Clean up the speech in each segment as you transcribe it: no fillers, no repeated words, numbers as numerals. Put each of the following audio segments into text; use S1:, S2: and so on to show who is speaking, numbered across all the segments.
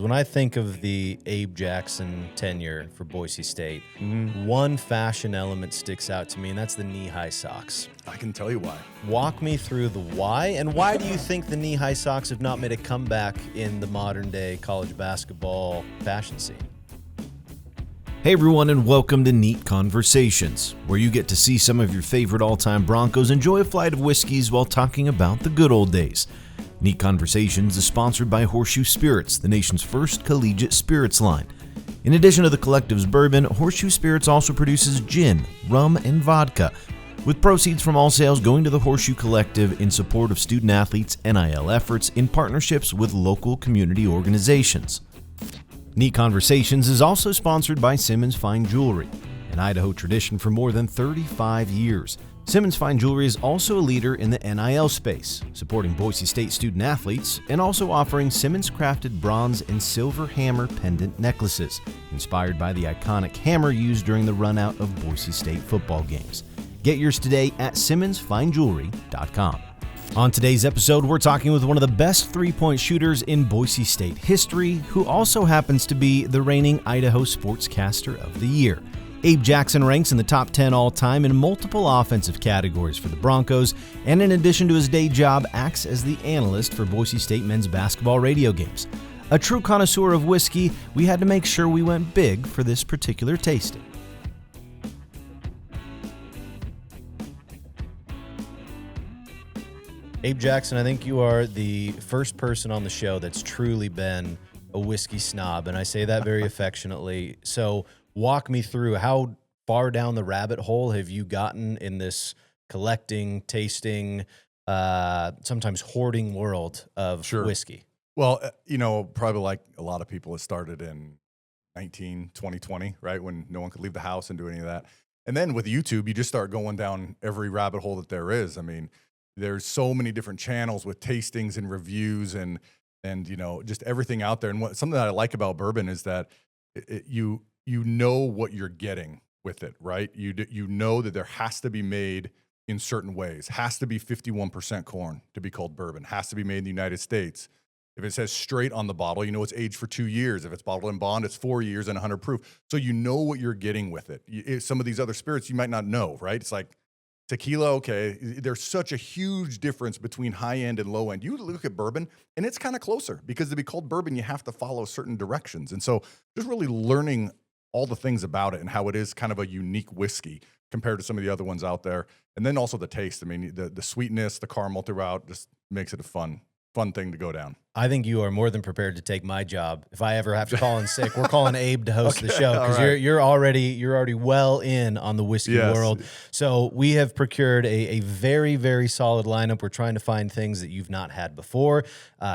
S1: When I think of the Abe Jackson tenure for Boise State, one fashion element sticks out to me, and that's the knee-high socks.
S2: I can tell you why.
S1: Walk me through the why, and why do you think the knee-high socks have not made a comeback in the modern-day college basketball fashion scene?
S3: Hey everyone, and welcome to Neat Conversations, where you get to see some of your favorite all-time Broncos enjoy a flight of whiskeys while talking about the good old days. Neat Conversations is sponsored by Horseshoe Spirits, the nation's first collegiate spirits line. In addition to the collective's bourbon, Horseshoe Spirits also produces gin, rum, and vodka, with proceeds from all sales going to the Horseshoe Collective in support of student-athletes' NIL efforts in partnerships with local community organizations. Neat Conversations is also sponsored by Simmons Fine Jewelry, an Idaho tradition for more than 35 years. Simmons Fine Jewelry is also a leader in the NIL space, supporting Boise State student-athletes and also offering Simmons-crafted bronze and silver hammer pendant necklaces, inspired by the iconic hammer used during the run-out of Boise State football games. Get yours today at simmonsfinejewelry.com. On today's episode, we're talking with one of the best three-point shooters in Boise State history, who also happens to be the reigning Idaho Sportscaster of the Year. Abe Jackson ranks in the top 10 all-time in multiple offensive categories for the Broncos, and in addition to his day job, acts as the analyst for Boise State men's basketball radio games. A true connoisseur of whiskey, we had to make sure we went big for this particular tasting.
S1: Abe Jackson, I think you are the first person on the show that's truly been a whiskey snob, and I say that very affectionately. So walk me through, how far down the rabbit hole have you gotten in this collecting, tasting, sometimes hoarding world of whiskey?
S2: Well, probably like a lot of people, it started in 2020, right, when no one could leave the house and do any of that. And then with YouTube, you just start going down every rabbit hole that there is. I mean, there's so many different channels with tastings and reviews and just everything out there. And something that I like about bourbon is that you know what you're getting with it, right? You know that there has to be made in certain ways. Has to be 51% corn to be called bourbon. Has to be made in the United States. If it says straight on the bottle, you know it's aged for 2 years. If it's bottled in bond, it's 4 years and 100 proof. So you know what you're getting with it. Some of these other spirits you might not know, right? It's like tequila, okay, there's such a huge difference between high end and low end. You look at bourbon, and it's kind of closer, because to be called bourbon, you have to follow certain directions. And so just really learning all the things about it and how it is kind of a unique whiskey compared to some of the other ones out there. And then also the taste. I mean, the sweetness, the caramel throughout just makes it a fun thing to go down.
S1: I think you are more than prepared to take my job. If I ever have to call in sick, we're calling Abe to host the show, because you're already well in on the whiskey world. So we have procured a very, very solid lineup. We're trying to find things that you've not had before.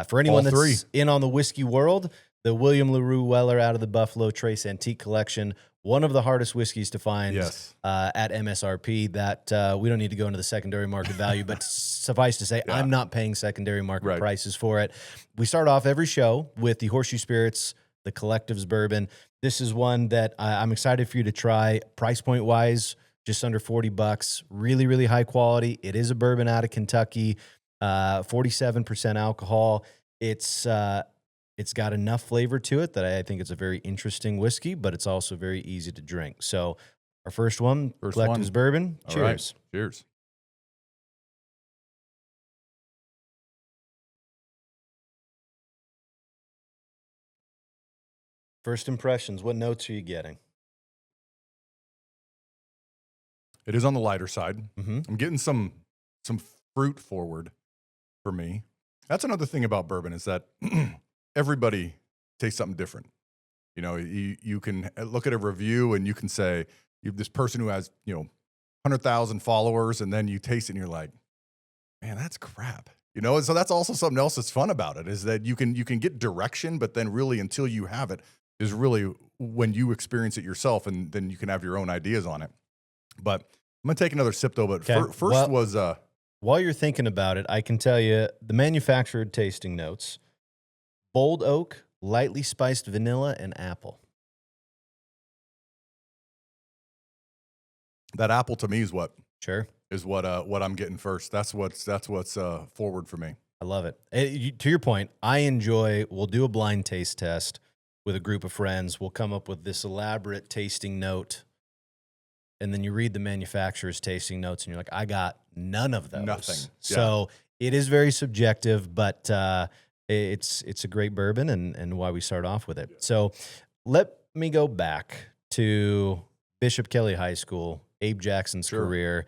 S1: For anyone that's in on the whiskey world, the William LaRue Weller out of the Buffalo Trace Antique Collection, one of the hardest whiskeys to find at MSRP. That we don't need to go into the secondary market value, but suffice to say, I'm not paying secondary market prices for it. We start off every show with the Horseshoe Spirits, the Collective's bourbon. This is one that I'm excited for you to try. Price point wise, just under $40. Really, really high quality. It is a bourbon out of Kentucky, 47% alcohol. It's got enough flavor to it that I think it's a very interesting whiskey, but it's also very easy to drink. So our first one, Collective's bourbon. Cheers.
S2: Right. Cheers.
S1: First impressions, what notes are you getting?
S2: It is on the lighter side. I'm getting some fruit forward for me. That's another thing about bourbon, is that everybody tastes something different. You know, you can look at a review and you can say, you have this person who has, 100,000 followers, and then you taste it and you're like, man, that's crap. And so that's also something else that's fun about it, is that you can get direction, but then really until you have it is really when you experience it yourself, and then you can have your own ideas on it. But I'm going to take another sip though, but first was...
S1: While you're thinking about it, I can tell you the manufactured tasting notes: bold oak, lightly spiced vanilla, and apple.
S2: That apple to me is what
S1: Sure.
S2: is what I'm getting first. That's what's forward for me.
S1: I love it. To your point, we'll do a blind taste test with a group of friends. We'll come up with this elaborate tasting note, and then you read the manufacturer's tasting notes, and you're like, I got none of those.
S2: Nothing.
S1: So it is very subjective, but it's a great bourbon, and why we start off with it. Yeah. So let me go back to Bishop Kelly High School, Abe Jackson's career.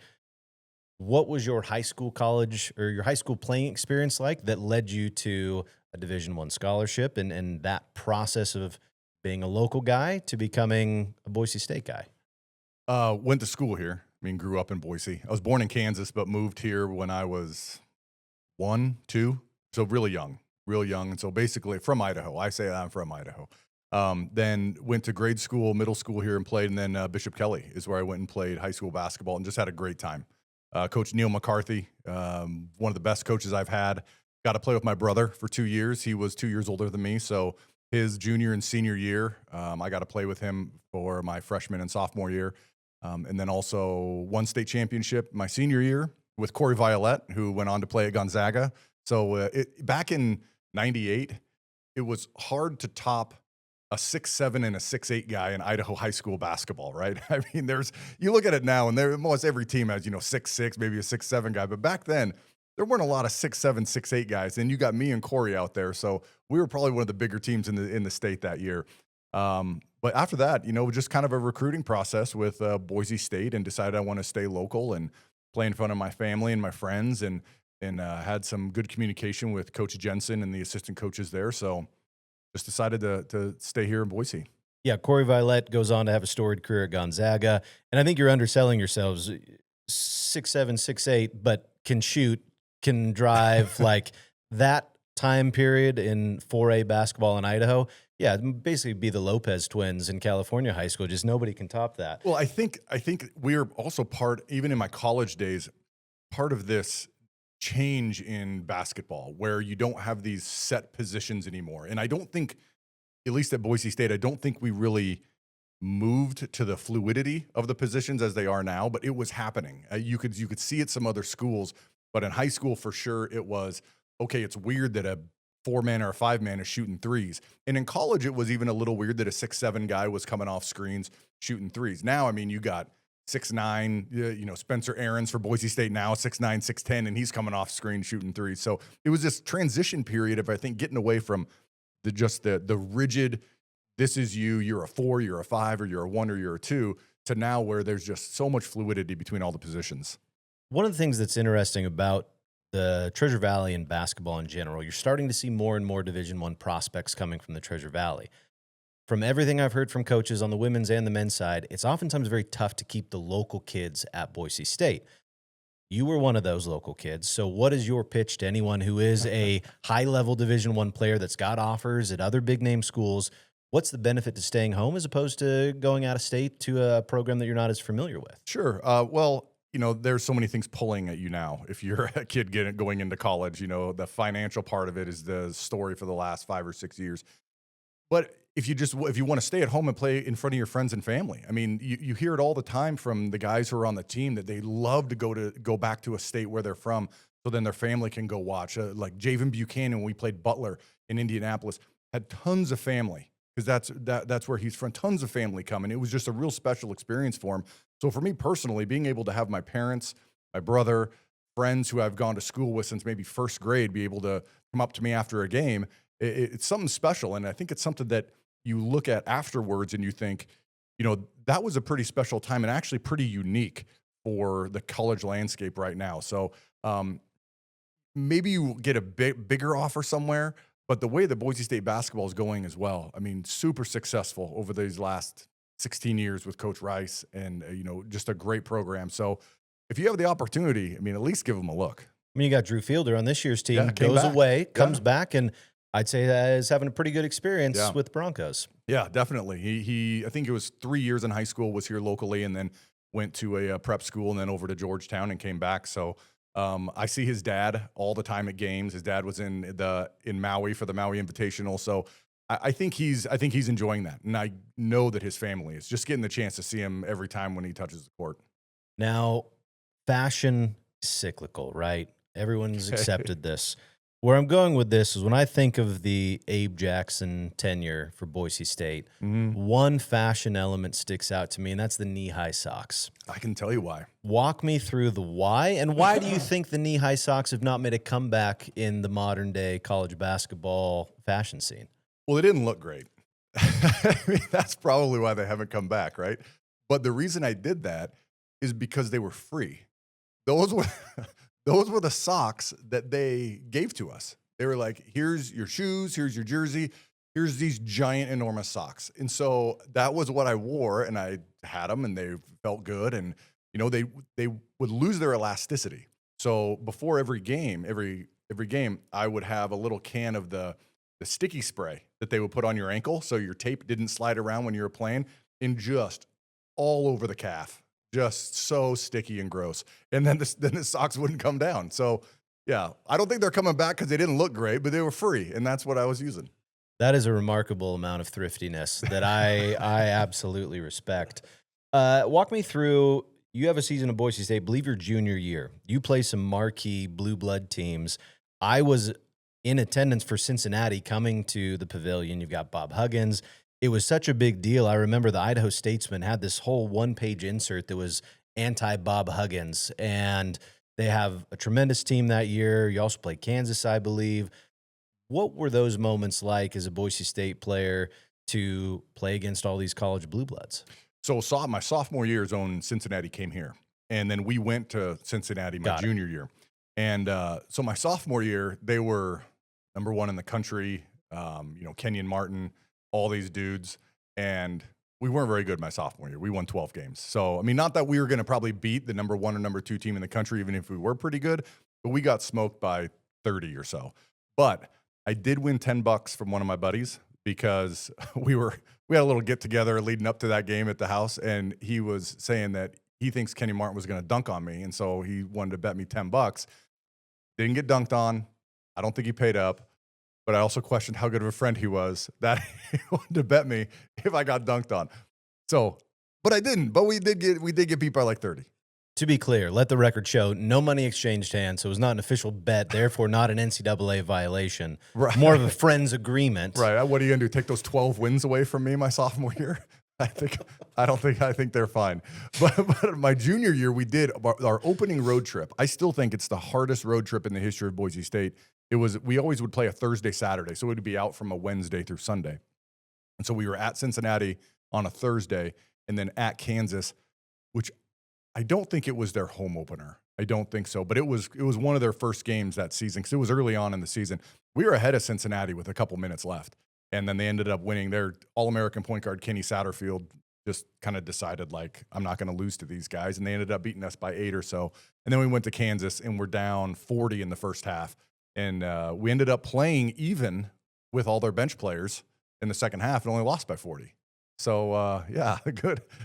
S1: What was your high school, college, or your high school playing experience like that led you to a Division I scholarship and that process of being a local guy to becoming a Boise State guy?
S2: Went to school here. I mean, grew up in Boise. I was born in Kansas, but moved here when I was 1, 2, so real young. And so basically from Idaho. I say I'm from Idaho. Then went to grade school, middle school here and played, and then Bishop Kelly is where I went and played high school basketball and just had a great time. Coach Neil McCarthy, one of the best coaches I've had. Got to play with my brother for 2 years. He was 2 years older than me, so his junior and senior year, I got to play with him for my freshman and sophomore year. And then also won state championship my senior year with Corey Violette, who went on to play at Gonzaga. So back in 98, it was hard to top a 6'7" and a 6'8" guy in Idaho high school basketball, right? I mean, you look at it now, and almost every team has, 6'6", maybe a 6'7" guy. But back then, there weren't a lot of 6'7", 6'8" guys. And you got me and Corey out there. So we were probably one of the bigger teams in the state that year. But after that, just kind of a recruiting process with Boise State, and decided I want to stay local and play in front of my family and my friends, and had some good communication with Coach Jensen and the assistant coaches there. So just decided to stay here in Boise.
S1: Yeah, Corey Violette goes on to have a storied career at Gonzaga. And I think you're underselling yourselves. 6'7", 6'8", but can shoot, can drive. Like that time period in 4A basketball in Idaho, yeah, basically be the Lopez twins in California high school. Just nobody can top that.
S2: Well, I think we're also part, even in my college days, part of this change in basketball where you don't have these set positions anymore. And I don't think, at least at Boise State, I don't think we really moved to the fluidity of the positions as they are now, but it was happening. You could see it some other schools, but in high school for sure it was, okay, it's weird that a 4-man or a 5-man is shooting threes. And in college, it was even a little weird that a 6'7" guy was coming off screens shooting threes. Now, I mean, you got 6'9", Spencer Aarons for Boise State now, 6'9", 6'10", and he's coming off screen shooting threes. So it was this transition period of, I think, getting away from the rigid, this is you're a 4, you're a 5, or you're a 1, or you're a 2, to now where there's just so much fluidity between all the positions.
S1: One of the things that's interesting about the Treasure Valley and basketball in general, you're starting to see more and more Division I prospects coming from the Treasure Valley. From everything I've heard from coaches on the women's and the men's side, it's oftentimes very tough to keep the local kids at Boise State. You were one of those local kids. So what is your pitch to anyone who is a high-level Division I player that's got offers at other big-name schools? What's the benefit to staying home as opposed to going out of state to a program that you're not as familiar with?
S2: Sure. Well, there's so many things pulling at you now. If you're a kid going into college, the financial part of it is the story for the last 5 or 6 years. But if you want to stay at home and play in front of your friends and family, I mean, you hear it all the time from the guys who are on the team that they love to go back to a state where they're from, so then their family can go watch. Like Javen Buchanan, when we played Butler in Indianapolis, had tons of family because that's where he's from. Tons of family coming. It was just a real special experience for him. So for me personally, being able to have my parents, my brother, friends who I've gone to school with since maybe first grade be able to come up to me after a game, it's something special. And I think it's something that you look at afterwards and you think, that was a pretty special time and actually pretty unique for the college landscape right now. So maybe you get a bigger offer somewhere, but the way that Boise State basketball is going as well, I mean, super successful over these last 16 years with Coach Rice and, just a great program. So if you have the opportunity, I mean, at least give them a look.
S1: I mean, you got Drew Fielder on this year's team, goes away, comes back, and I'd say that is having a pretty good experience with the Broncos.
S2: Yeah, definitely. He I think it was 3 years in high school, was here locally, and then went to a prep school and then over to Georgetown and came back. So I see his dad all the time at games. His dad was in Maui for the Maui Invitational. So I think he's enjoying that. And I know that his family is just getting the chance to see him every time when he touches the court.
S1: Now, fashion is cyclical, right? Everyone's accepted this. Where I'm going with this is when I think of the Abe Jackson tenure for Boise State, one fashion element sticks out to me, and that's the knee-high socks.
S2: I can tell you why.
S1: Walk me through the why, and why do you think the knee-high socks have not made a comeback in the modern-day college basketball fashion scene?
S2: Well, they didn't look great. I mean, that's probably why they haven't come back, right? But the reason I did that is because they were free. Those were those were the socks that they gave to us. They were like, here's your shoes, here's your jersey, here's these giant, enormous socks. And so that was what I wore, and I had them, and they felt good. And, you know, they would lose their elasticity. So before every game, every game, I would have a little can of the sticky spray that they would put on your ankle so your tape didn't slide around when you were playing, and just all over the calf. Just so sticky and gross. And then the socks wouldn't come down. So, yeah, I don't think they're coming back because they didn't look great, but they were free, and that's what I was using.
S1: That is a remarkable amount of thriftiness that I absolutely respect. Walk me through, you have a season of Boise State, I believe your junior year. You play some marquee blue blood teams. I was in attendance for Cincinnati coming to the Pavilion. You've got Bob Huggins. It was such a big deal. I remember the Idaho Statesman had this whole one-page insert that was anti-Bob Huggins, and they have a tremendous team that year. You also played Kansas, I believe. What were those moments like as a Boise State player to play against all these college blue bloods?
S2: So my sophomore year's own Cincinnati came here, and then we went to Cincinnati my junior year. And so my sophomore year, they were number one in the country, Kenyon Martin, all these dudes, and we weren't very good my sophomore year. We won 12 games. So, I mean, not that we were going to probably beat the number one or number two team in the country, even if we were pretty good, but we got smoked by 30 or so. But I did win $10 from one of my buddies because we had a little get together leading up to that game at the house, and he was saying that he thinks Kenny Martin was going to dunk on me, and so he wanted to bet me $10. Didn't get dunked on. I don't think he paid up. But I also questioned how good of a friend he was that he wanted to bet me if I got dunked on. So, but I didn't. But we did get beat by like 30.
S1: To be clear, let the record show, no money exchanged hands, so it was not an official bet, therefore not an NCAA violation. Right. More of a friend's agreement.
S2: Right. What are you going to do, take those 12 wins away from me my sophomore year? I think they're fine. But my junior year, we did our opening road trip. I still think it's the hardest road trip in the history of Boise State. We always would play a Thursday, Saturday, so it would be out from a Wednesday through Sunday. And so we were at Cincinnati on a Thursday, and then at Kansas, which I don't think it was their home opener. I don't think so, but it was one of their first games that season because it was early on in the season. We were ahead of Cincinnati with a couple minutes left, and then they ended up winning. Their All-American point guard, Kenny Satterfield, just kind of decided, like, I'm not going to lose to these guys, and they ended up beating us by 8 or so. And then we went to Kansas, and we're down 40 in the first half. And we ended up playing even with all their bench players in the second half and only lost by 40. So, yeah,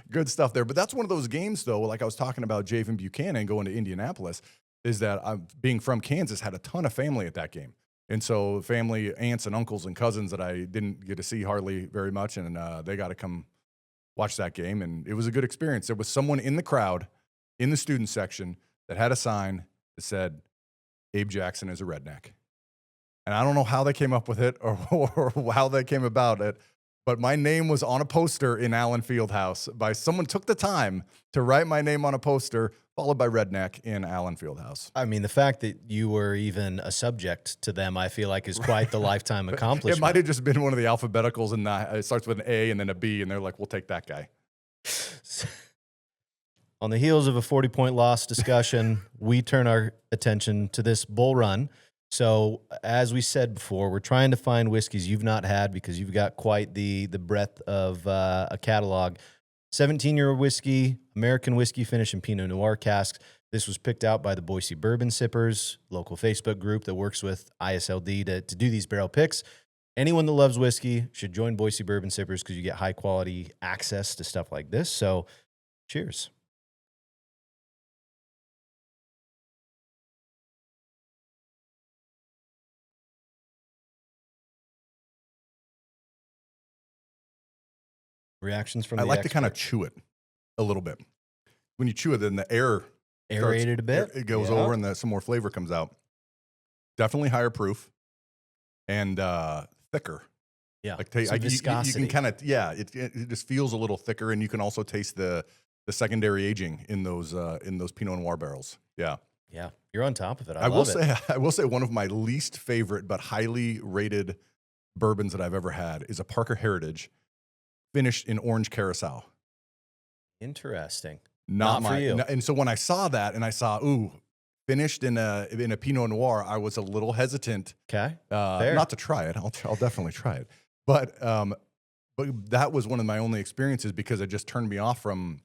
S2: good stuff there. But that's one of those games, though, like I was talking about Javen Buchanan going to Indianapolis, is that being from Kansas, had a ton of family at that game. And so family, aunts and uncles and cousins that I didn't get to see hardly very much, and they got to come watch that game. And it was a good experience. There was someone in the crowd, in the student section, that had a sign that said, Abe Jackson is a redneck. And I don't know how they came up with it or how they came about it, but my name was on a poster in Allen Fieldhouse by someone took the time to write my name on a poster, followed by redneck in Allen Fieldhouse.
S1: I mean, the fact that you were even a subject to them, I feel like is quite the lifetime accomplishment.
S2: It might have just been one of the alphabeticals, and it starts with an A and then a B, and they're like, we'll take that guy.
S1: On the heels of a 40-point loss discussion, we turn our attention to this bull run. So, as we said before, we're trying to find whiskeys you've not had because you've got quite the breadth of a catalog. 17-year whiskey, American whiskey finish, and Pinot Noir casks. This was picked out by the Boise Bourbon Sippers, local Facebook group that works with ISLD to do these barrel picks. Anyone that loves whiskey should join Boise Bourbon Sippers because you get high-quality access to stuff like this. So, cheers. Reactions from the
S2: I like
S1: expert.
S2: to kind of chew it a little bit. When you chew it, then the air
S1: aerated a bit.
S2: It goes over, and some more flavor comes out. definitely higher proof and thicker.
S1: Yeah,
S2: Like
S1: some
S2: you
S1: viscosity.
S2: can kind of it just feels a little thicker, and you can also taste the secondary aging in those Pinot Noir barrels. Yeah.
S1: Yeah, you're on top of it. I love it.
S2: I will say one of my least favorite but highly rated bourbons that I've ever had is a Parker Heritage finished in orange curacao.
S1: Interesting.
S2: Not
S1: for you.
S2: And so when I saw that and I saw, finished in a Pinot Noir, I was a little hesitant.
S1: Okay.
S2: Not to try it. I'll definitely try it. But that was one of my only experiences because it just turned me off from,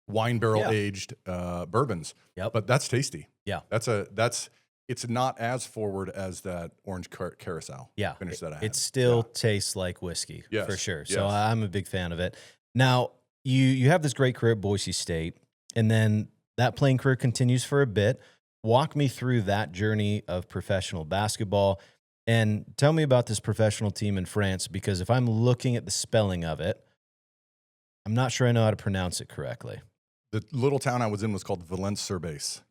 S2: wine barrel aged bourbons.
S1: Yep.
S2: But that's tasty.
S1: Yeah.
S2: It's not as forward as that orange curacao finish that I had.
S1: It still tastes like whiskey,
S2: Yes.
S1: for sure. So
S2: Yes.
S1: I'm a big fan of it. Now, you have this great career at Boise State, and then that playing career continues for a bit. Walk me through that journey of professional basketball, and tell me about this professional team in France, because if I'm looking at the spelling of it, I'm not sure I know how to pronounce it correctly.
S2: The little town I was in was called Valence-Condom,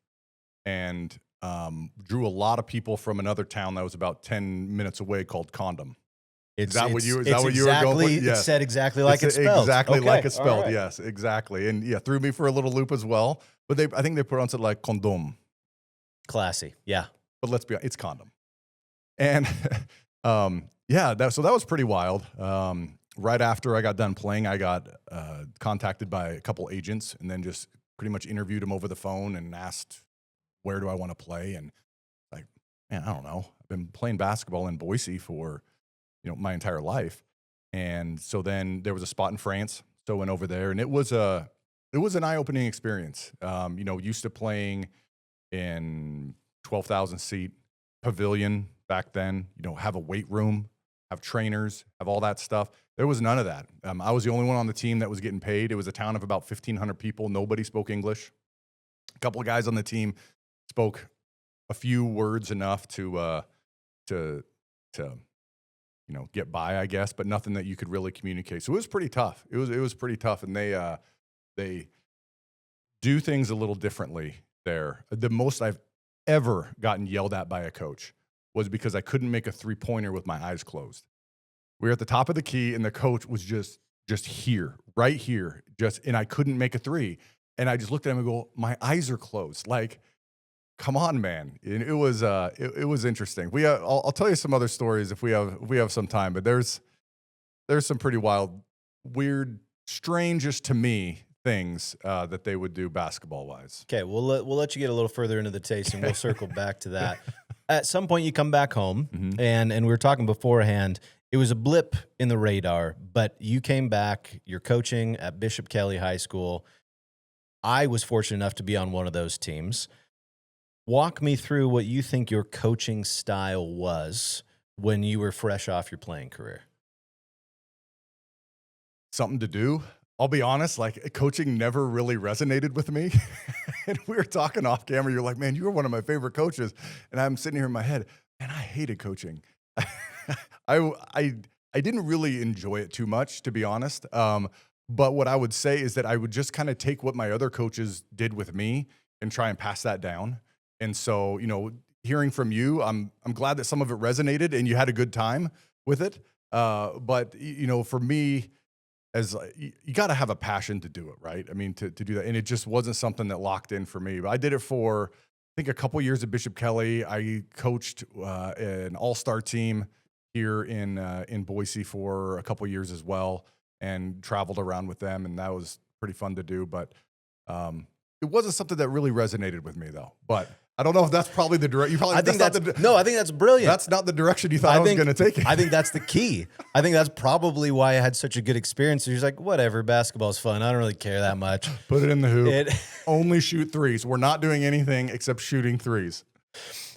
S2: and drew a lot of people from another town that was about 10 minutes away called Condom. Is that what you were going for? Yes.
S1: It's said exactly like it's spelled.
S2: Exactly
S1: Okay,
S2: like it's spelled.
S1: all right.
S2: Yes, exactly. And threw me for a little loop as well. But I think they pronounce it like condom.
S1: Classy. Yeah.
S2: But let's be honest, it's condom. And so that was pretty wild. Right after I got done playing, I got contacted by a couple agents and then just pretty much interviewed them over the phone and asked, where do I want to play? And like, man, I don't know. I've been playing basketball in Boise for, my entire life. And so then there was a spot in France. So I went over there, and it was an eye-opening experience. Used to playing in 12,000 seat pavilion back then, have a weight room, have trainers, have all that stuff. There was none of that. I was the only one on the team that was getting paid. It was a town of about 1,500 people. Nobody spoke English. A couple of guys on the team spoke a few words enough to get by, I guess, but nothing that you could really communicate. So it was pretty tough. It was pretty tough, and they do things a little differently there. The most I've ever gotten yelled at by a coach was because I couldn't make a three-pointer with my eyes closed. We were at the top of the key, and the coach was just here, right here, and I couldn't make a three. And I just looked at him and go, my eyes are closed. Like, come on, man. And it was interesting. I'll tell you some other stories if we have some time, but there's some pretty wild, weird, strangest to me things that they would do basketball wise.
S1: Okay, we'll let you get a little further into the taste, and we'll circle back to that. At some point, you come back home, and we were talking beforehand. It was a blip in the radar, but you came back. You're coaching at Bishop Kelly High School. I was fortunate enough to be on one of those teams. Walk me through what you think your coaching style was when you were fresh off your playing career.
S2: Something to do. I'll be honest, like, coaching never really resonated with me. And we were talking off camera. You're like, man, you were one of my favorite coaches. And I'm sitting here in my head, man, I hated coaching. I didn't really enjoy it too much, to be honest. But what I would say is that I would just kind of take what my other coaches did with me and try and pass that down. And so, hearing from you, I'm glad that some of it resonated and you had a good time with it. But for me, you got to have a passion to do it, right? I mean, to do that. And it just wasn't something that locked in for me. But I did it for, I think, a couple years at Bishop Kelly. I coached an all-star team here in Boise for a couple years as well, and traveled around with them, and that was pretty fun to do. But it wasn't something that really resonated with me, though. But I don't know if that's probably the direction.
S1: I think that's brilliant.
S2: That's not the direction you thought I was going to take it.
S1: I think that's the key. I think that's probably why I had such a good experience. You're like, whatever, basketball's fun. I don't really care that much.
S2: Put it in the hoop. Only shoot threes. We're not doing anything except shooting threes.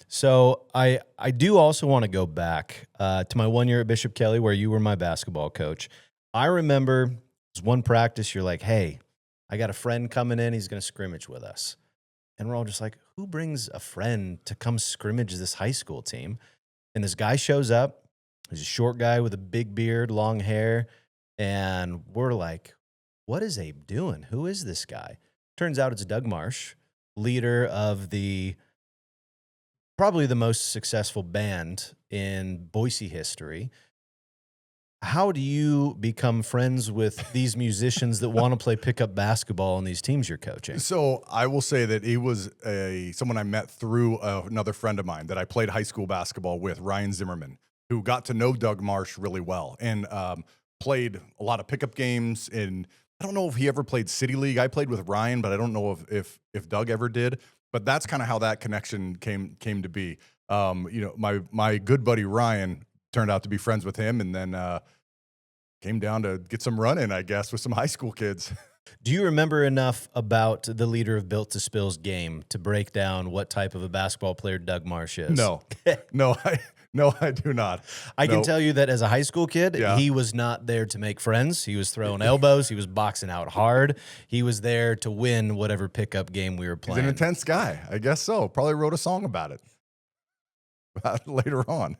S1: So I do also want to go back to my 1 year at Bishop Kelly, where you were my basketball coach. I remember it was one practice. You're like, hey, I got a friend coming in. He's going to scrimmage with us. And we're all just like, who brings a friend to come scrimmage this high school team? And this guy shows up. He's a short guy with a big beard, long hair. And we're like, what is Abe doing? Who is this guy? Turns out it's Doug Marsh, leader of the probably the most successful band in Boise history. How do you become friends with these musicians that want to play pickup basketball on these teams you're coaching?
S2: So I will say that he was someone I met through another friend of mine that I played high school basketball with, Ryan Zimmerman, who got to know Doug Marsh really well and played a lot of pickup games. And I don't know if he ever played City League. I played with Ryan, but I don't know if Doug ever did. But that's kind of how that connection came to be. My good buddy Ryan turned out to be friends with him, and then came down to get some running, I guess, with some high school kids.
S1: Do you remember enough about the leader of Built to Spill's game to break down what type of a basketball player Doug Marsh is?
S2: No, I do not.
S1: I can tell you that as a high school kid, he was not there to make friends. He was throwing elbows. He was boxing out hard. He was there to win whatever pickup game we were playing.
S2: He's an intense guy. I guess so. Probably wrote a song about it later on.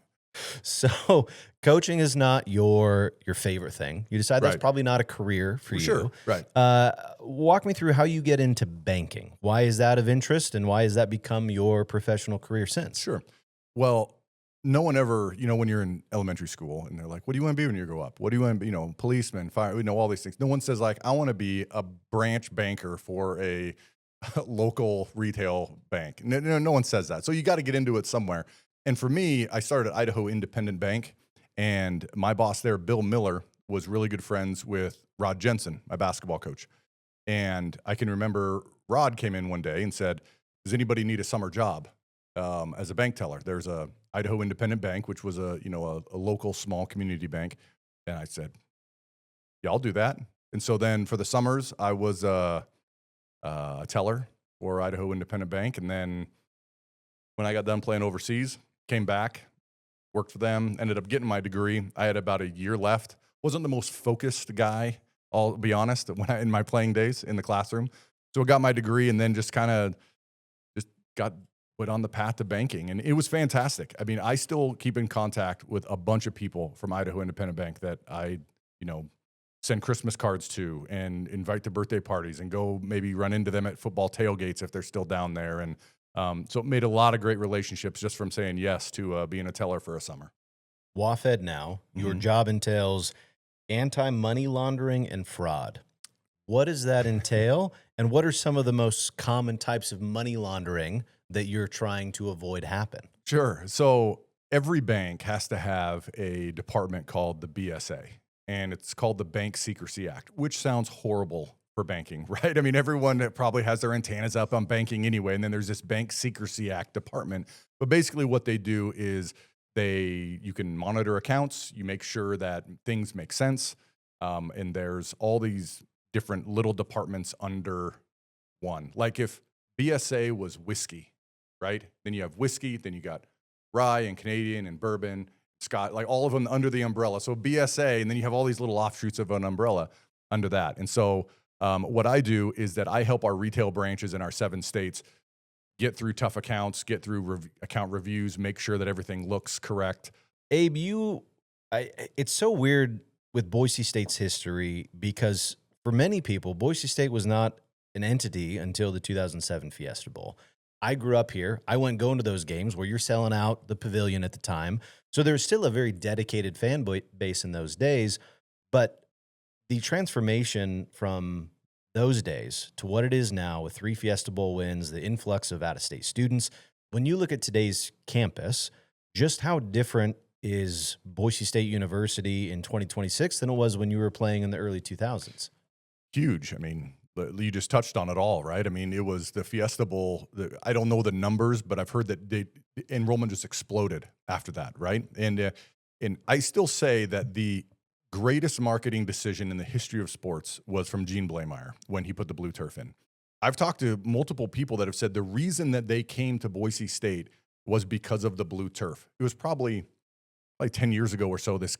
S1: So coaching is not your favorite thing. You decide that's probably not a career for you.
S2: Sure, right.
S1: Walk me through how you get into banking. Why is that of interest, and why has that become your professional career since?
S2: Sure. Well, no one ever, when you're in elementary school and they're like, what do you want to be when you grow up? What do you want to be? Policeman, fire, all these things. No one says like, I want to be a branch banker for a local retail bank. No one says that. So you got to get into it somewhere. And for me, I started at Idaho Independent Bank, and my boss there, Bill Miller, was really good friends with Rod Jensen, my basketball coach. And I can remember Rod came in one day and said, does anybody need a summer job as a bank teller? There's a Idaho Independent Bank, which was a local small community bank. And I said, yeah, I'll do that. And so then for the summers, I was a teller for Idaho Independent Bank. And then when I got done playing overseas, came back, worked for them, ended up getting my degree. I had about a year left. Wasn't the most focused guy, I'll be honest, in my playing days in the classroom. So I got my degree and then just went on the path to banking. And it was fantastic. I mean, I still keep in contact with a bunch of people from Idaho Independent Bank that I, send Christmas cards to and invite to birthday parties and go maybe run into them at football tailgates if they're still down there. And so it made a lot of great relationships just from saying yes to being a teller for a summer.
S1: WAFED now, your job entails anti-money laundering and fraud. What does that entail? And what are some of the most common types of money laundering that you're trying to avoid happen?
S2: Sure. So every bank has to have a department called the BSA, and it's called the Bank Secrecy Act, which sounds horrible for banking, right? I mean, everyone probably has their antennas up on banking anyway, and then there's this Bank Secrecy Act department. But basically what they do is you can monitor accounts, you make sure that things make sense, and there's all these different little departments under one. Like if BSA was whiskey, right? Then you have whiskey, then you got rye and Canadian and bourbon, Scott, like all of them under the umbrella. So BSA, and then you have all these little offshoots of an umbrella under that. And so what I do is that I help our retail branches in our 7 states get through tough accounts, get through account reviews, make sure that everything looks correct.
S1: Abe, it's so weird with Boise State's history because for many people, Boise State was not an entity until the 2007 Fiesta Bowl. I grew up here. I went going to those games where you're selling out the pavilion at the time. So there's still a very dedicated fan base in those days. But the transformation from those days to what it is now with 3 Fiesta Bowl wins, the influx of out-of-state students, when you look at today's campus, just how different is Boise State University in 2026 than it was when you were playing in the early 2000s?
S2: Huge. I mean, you just touched on it all, right? I mean, it was the Fiesta Bowl. I don't know the numbers, but I've heard that enrollment just exploded after that, right? And I still say that the greatest marketing decision in the history of sports was from Gene Blameyer when he put the blue turf in. I've talked to multiple people that have said the reason that they came to Boise State was because of the blue turf. It was probably like 10 years ago or so, this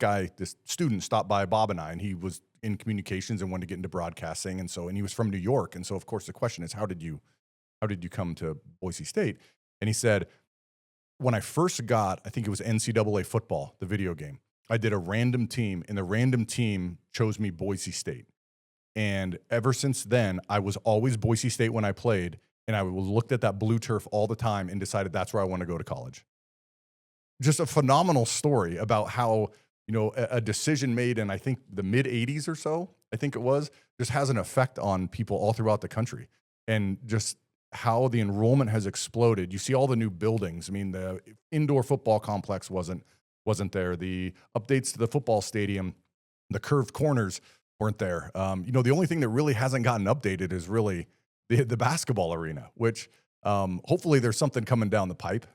S2: student stopped by Bob and I, and he was in communications and wanted to get into broadcasting. And he was from New York. And so, of course, the question is, how did you come to Boise State? And he said, when I first got, I think it was NCAA football, the video game, I did a random team, and the random team chose me Boise State. And ever since then, I was always Boise State when I played, and I looked at that blue turf all the time and decided that's where I want to go to college. Just a phenomenal story about how, a decision made in, I think, the mid 80s or so, I think it was, just has an effect on people all throughout the country. And just how the enrollment has exploded. You see all the new buildings. I mean, the indoor football complex wasn't there. The updates to the football stadium, the curved corners weren't there. The only thing that really hasn't gotten updated is really the basketball arena, which hopefully there's something coming down the pipe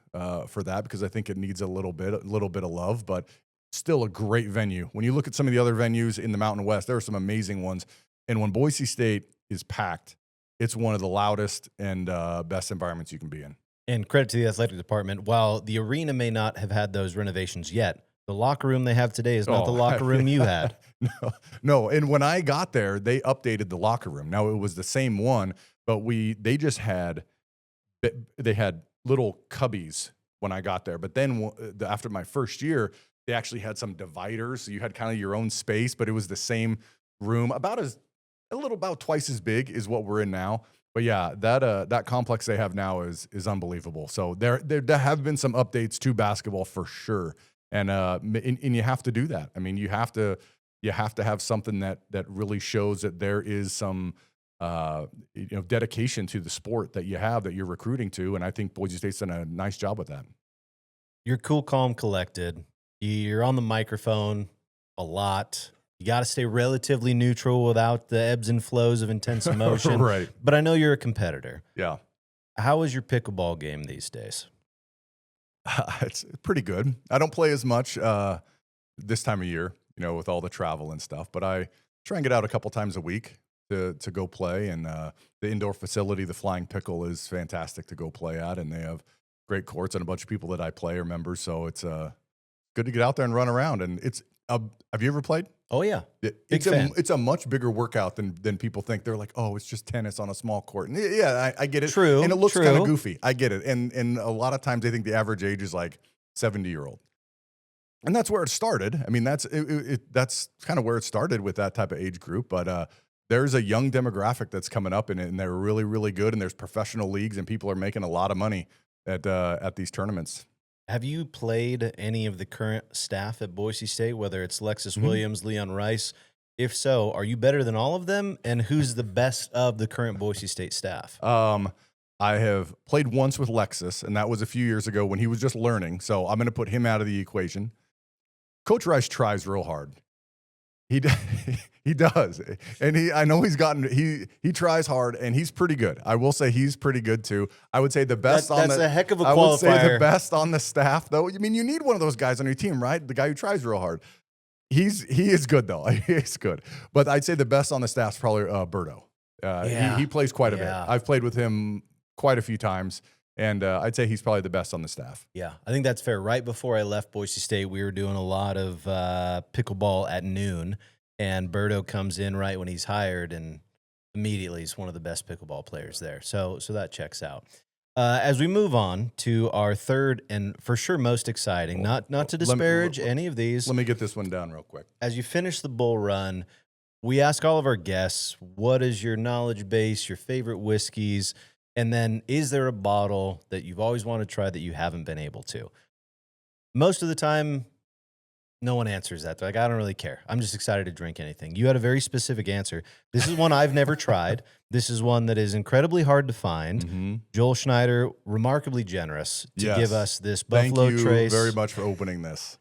S2: for that, because I think it needs a little bit of love, but still a great venue. When you look at some of the other venues in the Mountain West, there are some amazing ones. And when Boise State is packed, it's one of the loudest and best environments you can be in.
S1: And credit to the athletic department. While the arena may not have had those renovations yet, the locker room they have today is not the locker room you had.
S2: No. And when I got there, they updated the locker room. Now it was the same one, but they had little cubbies when I got there. But then after my first year, they actually had some dividers. So you had kind of your own space, but it was the same room, about twice as big as what we're in now. But yeah, that complex they have now is unbelievable. So there have been some updates to basketball for sure. And you have to do that. I mean, you have to have something that really shows that there is some dedication to the sport that you're recruiting to. And I think Boise State's done a nice job with that.
S1: You're cool, calm, collected. You're on the microphone a lot. You got to stay relatively neutral without the ebbs and flows of intense emotion.
S2: Right.
S1: But I know you're a competitor.
S2: Yeah.
S1: How is your pickleball game these days?
S2: It's pretty good. I don't play as much this time of year, with all the travel and stuff, but I try and get out a couple times a week to go play. And the indoor facility, the Flying Pickle, is fantastic to go play at. And they have great courts, and a bunch of people that I play are members. So it's good to get out there and run around. And have you ever played?
S1: Oh yeah.
S2: It's a much bigger workout than people think. They're like, oh, it's just tennis on a small court. And yeah, I get it.
S1: True.
S2: And it looks kind of goofy. I get it. And a lot of times they think the average age is like 70-year-old. And that's where it started. I mean, that's kind of where it started with that type of age group. But there's a young demographic that's coming up in it, and they're really, really good. And there's professional leagues, and people are making a lot of money at these tournaments.
S1: Have you played any of the current staff at Boise State, whether it's Lexus Williams, Leon Rice? If so, are you better than all of them? And who's the best of the current Boise State staff?
S2: I have played once with Lexus, and that was a few years ago when he was just learning. So I'm going to put him out of the equation. Coach Rice tries real hard. He does. And I know he tries hard, and he's pretty good. I will say he's pretty good too. I would say the best
S1: that's a heck of a qualifier.
S2: I would say the best on the staff, though. I mean, you need one of those guys on your team, right? The guy who tries real hard. He is good, though. He's good. But I'd say the best on the staff is probably Berto. He plays quite a bit. I've played with him quite a few times. And I'd say he's probably the best on the staff.
S1: Yeah, I think that's fair. Right before I left Boise State, we were doing a lot of pickleball at noon, and Berto comes in right when he's hired, and immediately he's one of the best pickleball players there. So that checks out. As we move on to our third and for sure most exciting, not to disparage any of these.
S2: Let me get this one down real quick.
S1: As you finish the bull run, we ask all of our guests, what is your knowledge base, your favorite whiskeys? And then, is there a bottle that you've always wanted to try that you haven't been able to? Most of the time, no one answers that. They're like, I don't really care. I'm just excited to drink anything. You had a very specific answer. This is one I've never tried. This is one that is incredibly hard to find. Mm-hmm. Joel Schneider, remarkably generous to give us this Buffalo Trace.
S2: Thank you very much for opening this.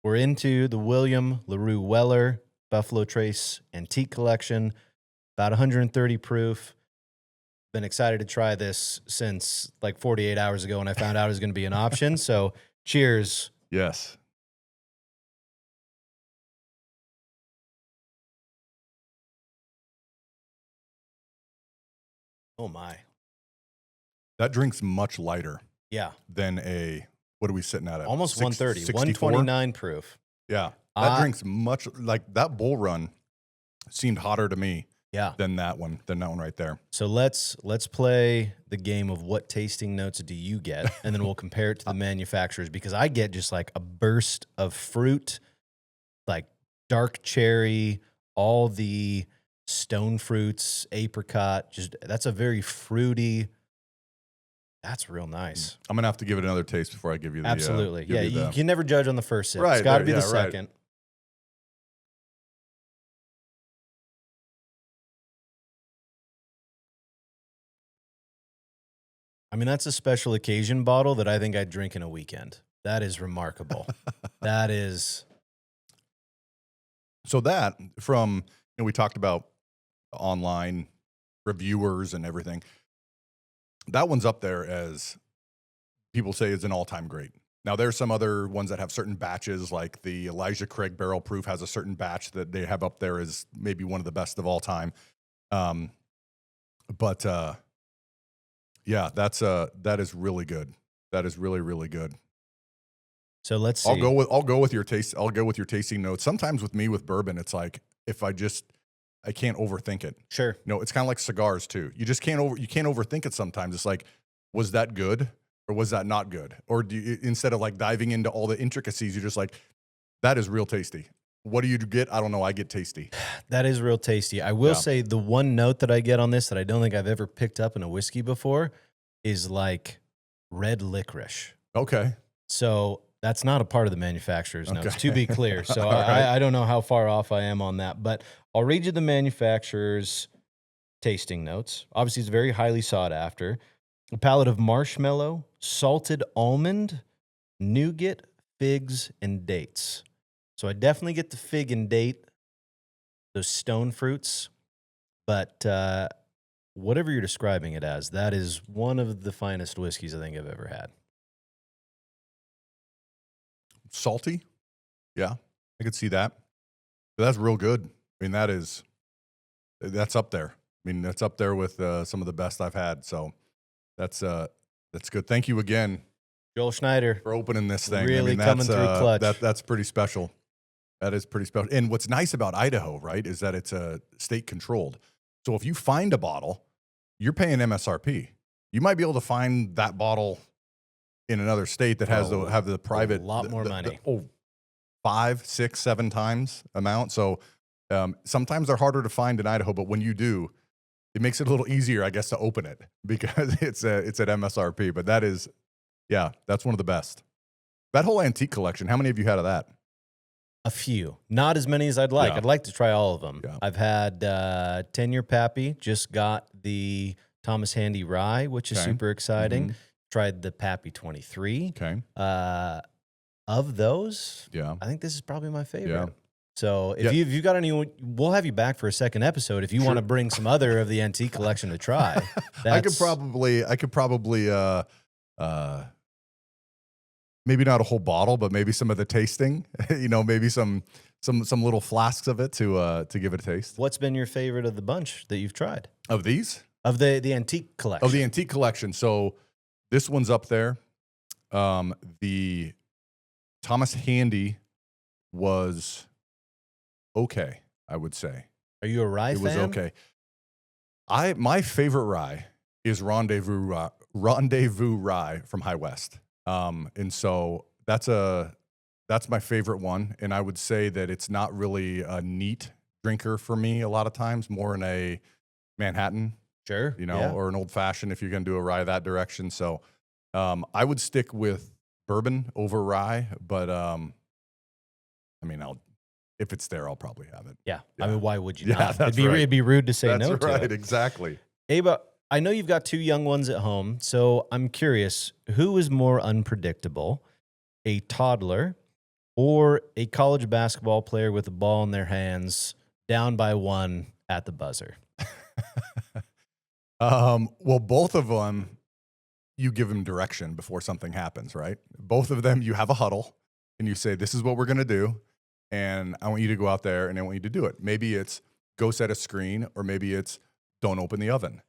S1: We're into the William LaRue Weller Buffalo Trace Antique Collection, about 130 proof. Been excited to try this since like 48 hours ago when I found out it was going to be an option. So cheers.
S2: Yes.
S1: Oh my.
S2: That drink's much lighter.
S1: Yeah.
S2: Than what are we sitting at?
S1: Almost 130, 129 proof.
S2: Yeah. That drink's much, like that bull run seemed hotter to me.
S1: Yeah.
S2: Than that one right there.
S1: So let's play the game of what tasting notes do you get, and then we'll compare it to the manufacturers, because I get just like a burst of fruit, like dark cherry, all the stone fruits, apricot. That's a very fruity. That's real nice.
S2: I'm gonna have to give it another taste before I give you the
S1: Absolutely.
S2: give
S1: You
S2: the,
S1: can never judge on the first sip.
S2: Right,
S1: It's got to
S2: right,
S1: be the
S2: yeah, right.
S1: second. I mean, that's a special occasion bottle that I think I'd drink in a weekend. That is remarkable. That is.
S2: So that from, we talked about online reviewers and everything. That one's up there as people say is an all-time great. Now there's some other ones that have certain batches, like the Elijah Craig Barrel Proof has a certain batch that they have up there as maybe one of the best of all time. But yeah, that is really good. That is really, really good.
S1: So let's see.
S2: I'll go with your taste. I'll go with your tasting notes. Sometimes with me with bourbon, it's like if I can't overthink it.
S1: Sure.
S2: No, it's kind of like cigars too. You just can't overthink it sometimes. It's like, was that good or was that not good? Or do you, instead of like diving into all the intricacies, you're just like, that is real tasty. What do you get? I don't know. I get tasty.
S1: That is real tasty. I will say the one note that I get on this that I don't think I've ever picked up in a whiskey before is like red licorice.
S2: Okay.
S1: So that's not a part of the manufacturer's notes, to be clear. So
S2: right.
S1: I don't know how far off I am on that, but I'll read you the manufacturer's tasting notes. Obviously, it's very highly sought after. A palette of marshmallow, salted almond, nougat, figs, and dates. So I definitely get the fig and date, those stone fruits, but whatever you're describing it as, that is one of the finest whiskeys I think I've ever had.
S2: Salty. Yeah, I could see that. But that's real good. I mean, that's up there. I mean, that's up there with some of the best I've had. So that's good. Thank you again,
S1: Joel Schneider,
S2: for opening this thing.
S1: Really coming through clutch.
S2: That's pretty special. That is pretty special. And what's nice about Idaho, right, is that it's state controlled. So if you find a bottle, you're paying MSRP. You might be able to find that bottle in another state that have the private
S1: a lot more money.
S2: 5, 6, 7 times amount. So sometimes they're harder to find in Idaho, but when you do, it makes it a little easier, I guess, to open it because it's at MSRP. But that's one of the best. That whole antique collection, how many have you had of that?
S1: A few, not as many as I'd like.
S2: Yeah.
S1: I'd like to try all of them.
S2: Yeah.
S1: I've had 10-year Pappy, just got the Thomas Handy Rye, which is super exciting.
S2: Mm-hmm.
S1: Tried the Pappy 23.
S2: Okay.
S1: Of those, I think this is probably my favorite. Yeah. So if you've got any, we'll have you back for a second episode if you want to bring some other of the antique collection to try.
S2: I could probably maybe not a whole bottle, but maybe some of the tasting, maybe some little flasks of it to give it a taste.
S1: What's been your favorite of the bunch that you've tried?
S2: Of these?
S1: Of the antique collection.
S2: Of the antique collection. So this one's up there. The Thomas Handy was okay, I would say.
S1: Are you a rye fan?
S2: It was okay. My favorite rye is Rendezvous Rye from High West. And so that's my favorite one. And I would say that it's not really a neat drinker for me a lot of times, more in a Manhattan,
S1: or
S2: an old fashioned if you're going to do a rye that direction. So, I would stick with bourbon over rye, but, if it's there, I'll probably have it.
S1: Yeah. I mean, why would you not?
S2: That's
S1: It'd be rude to say no to it.
S2: That's right. Exactly.
S1: Abe, I know you've got 2 young ones at home, so I'm curious, who is more unpredictable, a toddler or a college basketball player with a ball in their hands, down by 1 at the buzzer?
S2: Well, both of them, you give them direction before something happens, right? Both of them, you have a huddle and you say, this is what we're going to do. And I want you to go out there and I want you to do it. Maybe it's go set a screen, or maybe it's don't open the oven.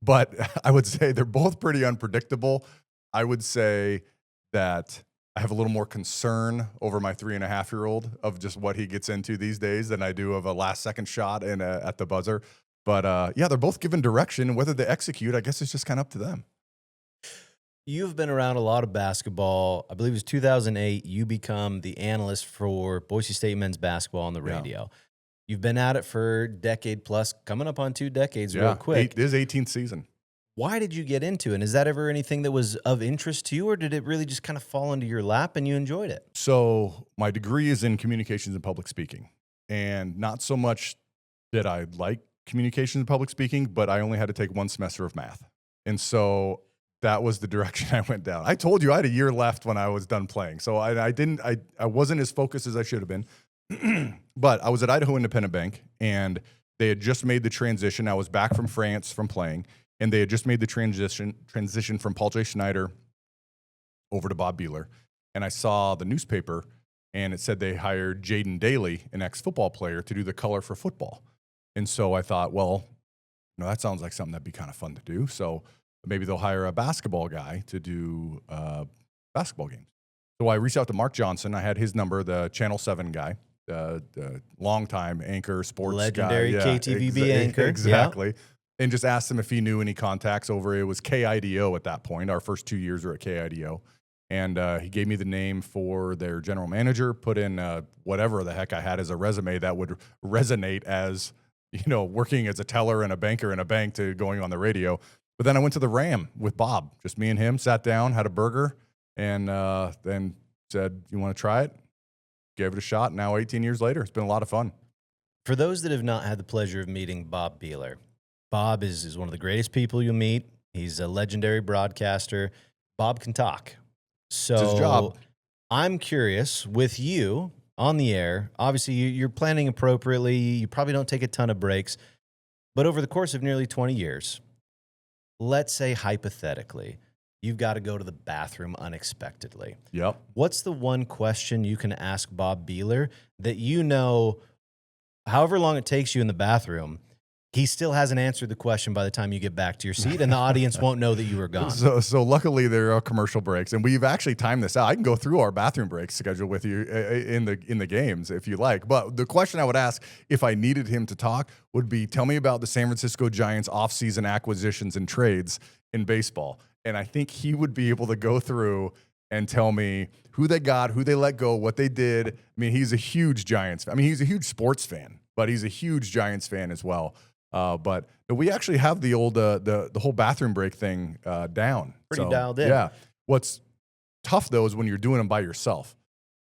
S2: But I would say they're both pretty unpredictable. I would say that I have a little more concern over my 3.5-year-old of just what he gets into these days than I do of a last-second shot at the buzzer. But they're both given direction. Whether they execute, I guess it's just kind of up to them.
S1: You've been around a lot of basketball. I believe it was 2008. You become the analyst for Boise State men's basketball on the radio. You've been at it for a decade plus, coming up on 2 decades real quick.
S2: This is 18th season.
S1: Why did you get into it? And is that ever anything that was of interest to you, or did it really just kind of fall into your lap and you enjoyed it?
S2: So my degree is in communications and public speaking, and not so much that I like communications and public speaking, but I only had to take 1 semester of math. And so that was the direction I went down. I told you I had a year left when I was done playing. So I wasn't as focused as I should have been, but I was at Idaho Independent Bank, and they had just made the transition. I was back from France from playing, and they had just made the transition from Paul J. Schneider over to Bob Beeler. And I saw the newspaper, and it said they hired Jaden Daly, an ex-football player, to do the color for football. And so I thought, well, that sounds like something that'd be kind of fun to do. So maybe they'll hire a basketball guy to do basketball games. So I reached out to Mark Johnson. I had his number, the Channel 7 guy, the longtime anchor, sports
S1: legendary
S2: guy.
S1: KTVB anchor.
S2: Exactly.
S1: Yeah.
S2: And just asked him if he knew any contacts over. It was KIDO at that point. Our first 2 years were at KIDO. And he gave me the name for their general manager, put in whatever the heck I had as a resume that would resonate as, working as a teller and a banker in a bank to going on the radio. But then I went to the Ram with Bob, just me and him, sat down, had a burger, and then said, "You want to try it?" Gave it a shot. Now 18 years later, it's been a lot of fun.
S1: For those that have not had the pleasure of meeting Bob Beeler, Bob is one of the greatest people you'll meet. He's a legendary broadcaster. Bob can talk. So
S2: it's his job.
S1: I'm curious, with you on the air, obviously you're planning appropriately. You probably don't take a ton of breaks. But over the course of nearly 20 years, let's say hypothetically, you've got to go to the bathroom unexpectedly.
S2: Yep.
S1: What's the one question you can ask Bob Beeler that however long it takes you in the bathroom, he still hasn't answered the question by the time you get back to your seat, and the audience won't know that you were gone?
S2: So luckily there are commercial breaks, and we've actually timed this out. I can go through our bathroom break schedule with you in the games if you like. But the question I would ask if I needed him to talk would be, tell me about the San Francisco Giants offseason acquisitions and trades in baseball. And I think he would be able to go through and tell me who they got, who they let go, what they did. I mean, he's a huge Giants fan. I mean, he's a huge sports fan, but he's a huge Giants fan as well. But we actually have the old the whole bathroom break thing down.
S1: Pretty dialed in.
S2: Yeah. What's tough though is when you're doing them by yourself.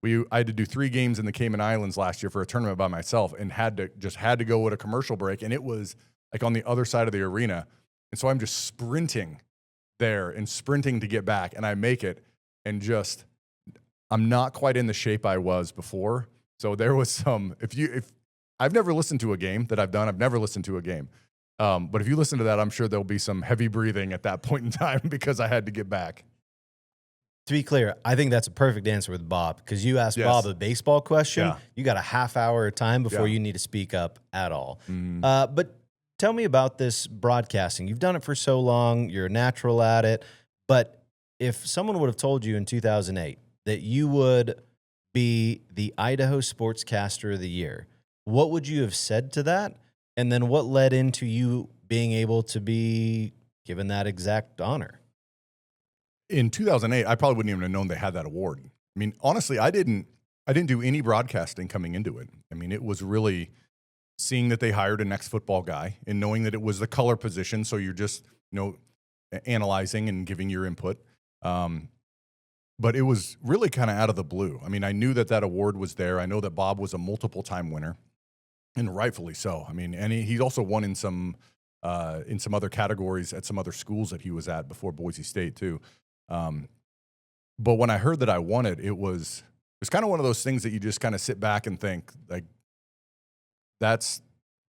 S2: I had to do 3 games in the Cayman Islands last year for a tournament by myself, and had to go with a commercial break, and it was like on the other side of the arena, and so I'm just sprinting there and sprinting to get back, and I make it, and I'm not quite in the shape I was before. So there was some if I've never listened to a game that I've done. I've never listened to a game. But if you listen to that, I'm sure there'll be some heavy breathing at that point in time because I had to get back.
S1: To be clear, I think that's a perfect answer with Bob, because you asked Bob a baseball question. You got a half hour of time before you need to speak up at all. But tell me about this broadcasting. You've done it for so long. You're a natural at it. But if someone would have told you in 2008 that you would be the Idaho Sportscaster of the Year, what would you have said to that? And then what led into you being able to be given that exact honor?
S2: In 2008, I probably wouldn't even have known they had that award. I mean, honestly, I didn't do any broadcasting coming into it. I mean, it was really seeing that they hired an ex-football guy and knowing that it was the color position. So you're just, analyzing and giving your input. But it was really kind of out of the blue. I mean, I knew that award was there. I know that Bob was a multiple-time winner, and rightfully so. I mean, and he also won in some other categories at some other schools that he was at before Boise State too. But when I heard that I won it, it was kind of one of those things that you just kind of sit back and think, like, that's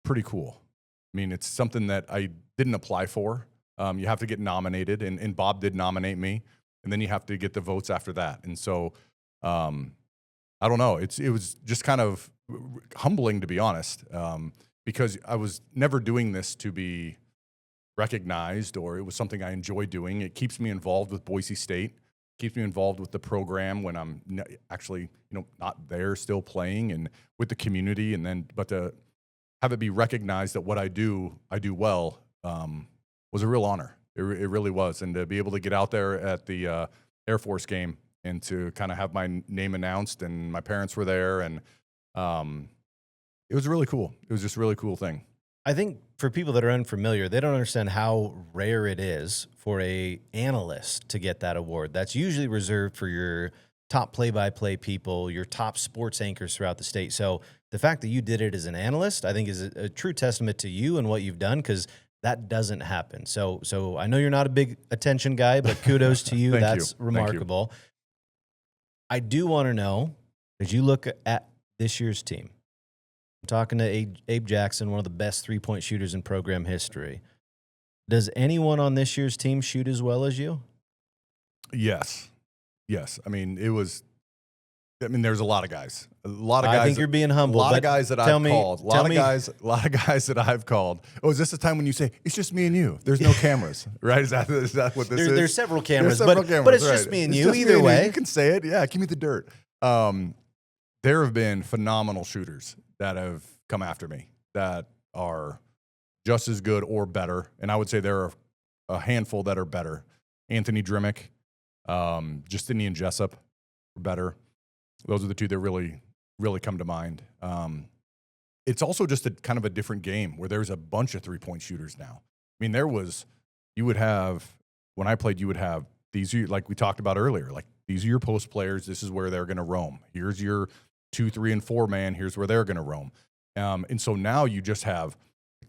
S2: pretty cool. I mean, it's something that I didn't apply for. You have to get nominated, and Bob did nominate me, and then you have to get the votes after that. And so, I don't know. It was just kind of humbling, to be honest, because I was never doing this to be recognized, or it was something I enjoy doing. It keeps me involved with Boise State, keeps me involved with the program when I'm actually, not there still playing, and with the community. And then, but to have it be recognized that what I do well, was a real honor. It really was. And to be able to get out there at the Air Force game and to kind of have my name announced, and my parents were there, and it was really cool. It was just a really cool thing.
S1: I think for people that are unfamiliar, they don't understand how rare it is for a analyst to get that award. That's usually reserved for your top play-by-play people, your top sports anchors throughout the state. So the fact that you did it as an analyst, I think is a true testament to you and what you've done, because that doesn't happen. So I know you're not a big attention guy, but kudos to you. That's remarkable. I do want to know, as you look at this year's team, I'm talking to Abe Jackson, one of the best three-point shooters in program history. Does anyone on this year's team shoot as well as you?
S2: Yes. I mean, there's a lot of guys. I
S1: think you're being humble.
S2: A lot of guys that I've called. A lot of guys that I've called. Oh, is this the time when you say, it's just me and you? There's no cameras, right? Is that what this is?
S1: There's several cameras, but it's just me and you. Either way.
S2: You can say it. Yeah, give me the dirt. There have been phenomenal shooters that have come after me that are just as good or better. And I would say there are a handful that are better. Anthony Drimmick, Justinian Jessup are better. Those are the two that really, really come to mind. It's also just a kind of a different game where there's a bunch of three-point shooters now. I mean, when I played, you would have these, like we talked about earlier, like these are your post players. This is where they're going to roam. Here's your 2, 3, and 4 man. Here's where they're going to roam. And so now you just have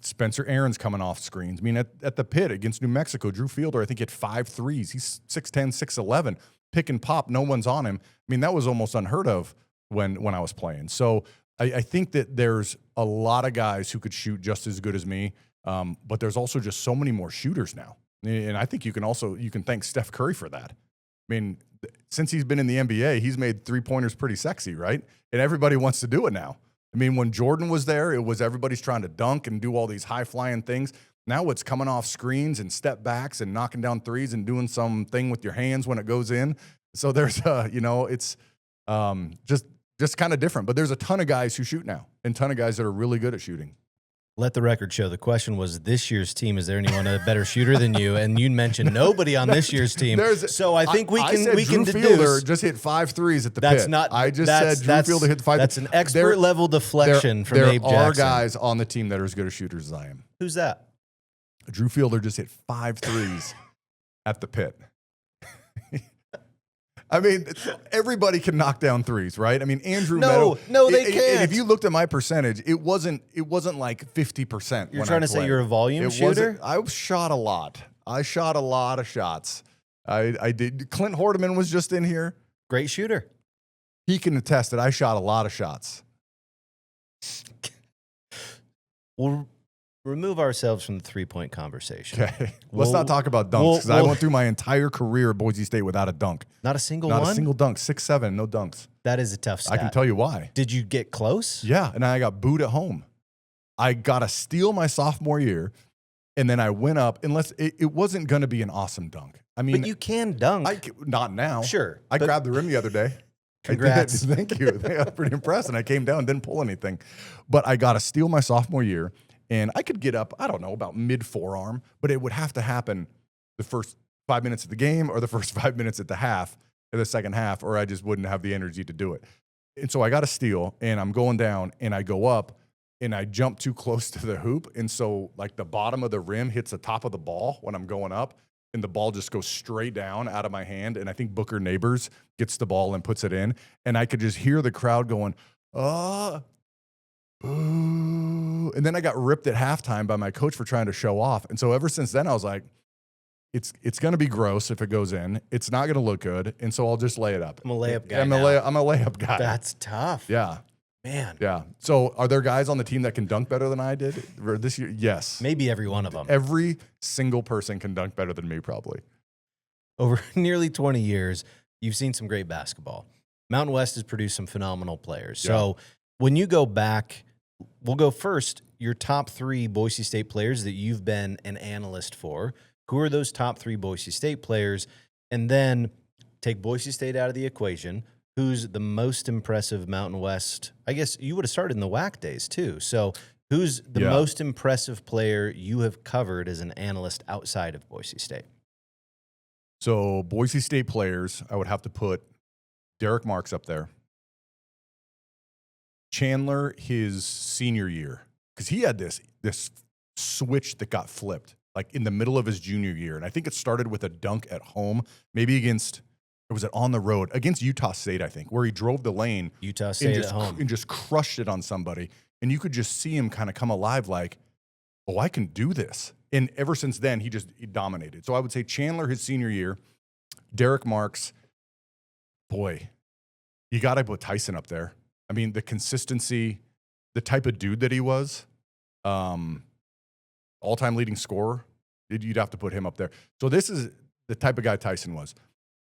S2: Spencer Aaron's coming off screens. I mean, at the pit against New Mexico, Drew Fielder, I think, hit 5 threes. He's 6'10", 6'11", pick and pop. No one's on him. I mean, that was almost unheard of when I was playing. So I think that there's a lot of guys who could shoot just as good as me, but there's also just so many more shooters now. And I think you can thank Steph Curry for that. I mean, since he's been in the NBA, he's made three-pointers pretty sexy, right? And everybody wants to do it now. I mean, when Jordan was there, it was everybody's trying to dunk and do all these high-flying things. Now it's coming off screens and step backs and knocking down threes and doing something with your hands when it goes in. So there's it's just kind of different. But there's a ton of guys who shoot now and a ton of guys that are really good at shooting.
S1: Let the record show. The question was, this year's team, is there anyone a better shooter than you? And you mentioned nobody on this year's team. So I think we can
S2: Drew
S1: deduce.
S2: Fielder just hit 5 threes at the pit. I just said Drew Fielder hit 5.
S1: That's an expert level deflection from Abe Jackson.
S2: There are guys on the team that are as good as shooters as I am.
S1: Who's that?
S2: Drew Fielder just hit 5 threes at the pit. I mean, everybody can knock down threes, right? I mean, Andrew Meadow.
S1: No, they can't.
S2: And if you looked at my percentage, it wasn't like 50%.
S1: You're trying to say you're a volume shooter?
S2: I shot a lot. I shot a lot of shots. I did. Clint Hordeman was just in here.
S1: Great shooter.
S2: He can attest that I shot a lot of shots.
S1: We'll remove ourselves from the three-point conversation.
S2: Okay. Let's not talk about dunks, because I went through my entire career at Boise State without a dunk.
S1: Not a single one?
S2: Not a single dunk. 6'7", no dunks.
S1: That is a tough stat.
S2: I can tell you why.
S1: Did you get close?
S2: Yeah, and I got booed at home. I got a steal my sophomore year, and then I went up, unless it wasn't going to be an awesome dunk. I mean,
S1: but you can dunk.
S2: Not now.
S1: Sure.
S2: I grabbed the rim the other day.
S1: Congrats.
S2: Thank you. I was pretty impressed, and I came down and didn't pull anything. But I got a steal my sophomore year, and I could get up, I don't know, about mid-forearm, but it would have to happen the first 5 minutes of the game or the first 5 minutes at the second half, or I just wouldn't have the energy to do it. And so I got a steal, and I'm going down, and I go up, and I jump too close to the hoop, and so like the bottom of the rim hits the top of the ball when I'm going up, and the ball just goes straight down out of my hand, and I think Booker Neighbors gets the ball and puts it in, and I could just hear the crowd going, boo. And then I got ripped at halftime by my coach for trying to show off. And so ever since then, I was like, it's going to be gross if it goes in. It's not going to look good. And so I'll just lay it up.
S1: I'm a layup guy.
S2: I'm a layup guy.
S1: That's tough.
S2: Yeah.
S1: Man.
S2: Yeah. So are there guys on the team that can dunk better than I did this year? Yes.
S1: Maybe every one of them.
S2: Every single person can dunk better than me, probably.
S1: Over nearly 20 years, you've seen some great basketball. Mountain West has produced some phenomenal players. Yeah. So when you go back, we'll go first, your top 3 Boise State players that you've been an analyst for. Who are those top 3 Boise State players? And then take Boise State out of the equation. Who's the most impressive Mountain West? I guess you would have started in the WAC days too. So who's the most impressive player you have covered as an analyst outside of Boise State?
S2: So Boise State players, I would have to put Derek Marks up there. Chandler his senior year, because he had this switch that got flipped like in the middle of his junior year, and I think it started with a dunk at home, maybe against, or was it on the road against Utah State? I think, where he drove the lane,
S1: Utah State
S2: at
S1: home,
S2: and just crushed it on somebody, and you could just see him kind of come alive, like, oh, I can do this. And ever since then, he dominated. So I would say Chandler his senior year, Derek Marks, boy, you got to put Tyson up there. I mean, the consistency, the type of dude that he was, all-time leading scorer, you'd have to put him up there. So this is the type of guy Tyson was.